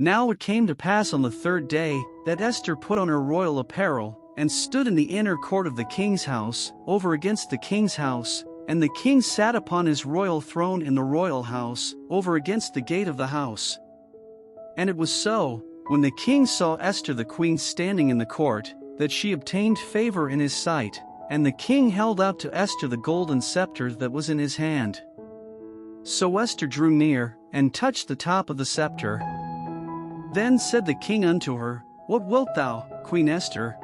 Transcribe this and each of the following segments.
Now it came to pass on the third day, that Esther put on her royal apparel, and stood in the inner court of the king's house, over against the king's house, and the king sat upon his royal throne in the royal house, over against the gate of the house. And it was so, when the king saw Esther the queen standing in the court, that she obtained favor in his sight, and the king held out to Esther the golden scepter that was in his hand. So Esther drew near, and touched the top of the scepter. Then said the king unto her, What wilt thou, Queen Esther?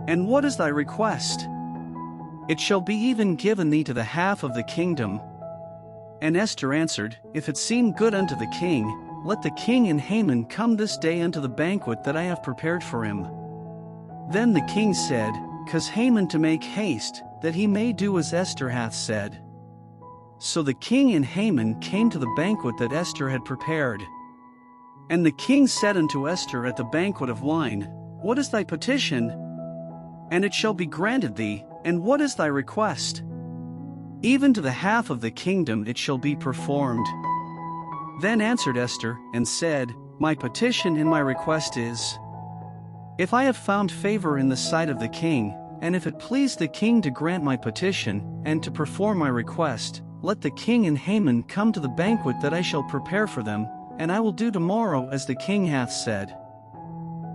And what is thy request? It shall be even given thee to the half of the kingdom. And Esther answered, If it seem good unto the king, let the king and Haman come this day unto the banquet that I have prepared for him. Then the king said, Cause Haman to make haste, that he may do as Esther hath said. So the king and Haman came to the banquet that Esther had prepared. And the king said unto Esther at the banquet of wine, What is thy petition? And it shall be granted thee, and what is thy request? Even to the half of the kingdom it shall be performed. Then answered Esther, and said, My petition and my request is, If I have found favor in the sight of the king, and if it please the king to grant my petition, and to perform my request, let the king and Haman come to the banquet that I shall prepare for them, and I will do tomorrow as the king hath said.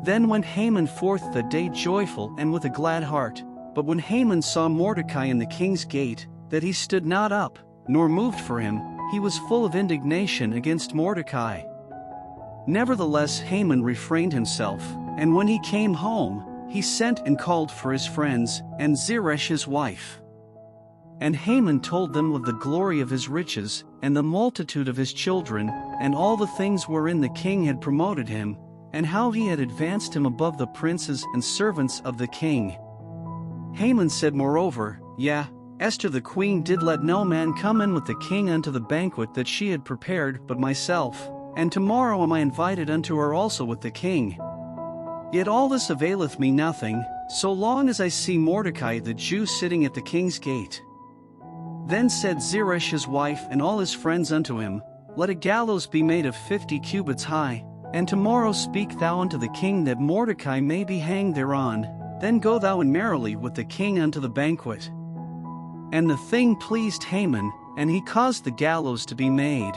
Then went Haman forth that day joyful and with a glad heart. But when Haman saw Mordecai in the king's gate, that he stood not up, nor moved for him, he was full of indignation against Mordecai. Nevertheless Haman refrained himself, and when he came home, he sent and called for his friends, and Zeresh his wife. And Haman told them of the glory of his riches, and the multitude of his children, and all the things wherein the king had promoted him, and how he had advanced him above the princes and servants of the king. Haman said moreover, Yea, Esther the queen did let no man come in with the king unto the banquet that she had prepared but myself, and tomorrow am I invited unto her also with the king. Yet all this availeth me nothing, so long as I see Mordecai the Jew sitting at the king's gate. Then said Zeresh his wife and all his friends unto him, Let a gallows be made of 50 cubits high, and tomorrow speak thou unto the king that Mordecai may be hanged thereon, then go thou in merrily with the king unto the banquet. And the thing pleased Haman, and he caused the gallows to be made.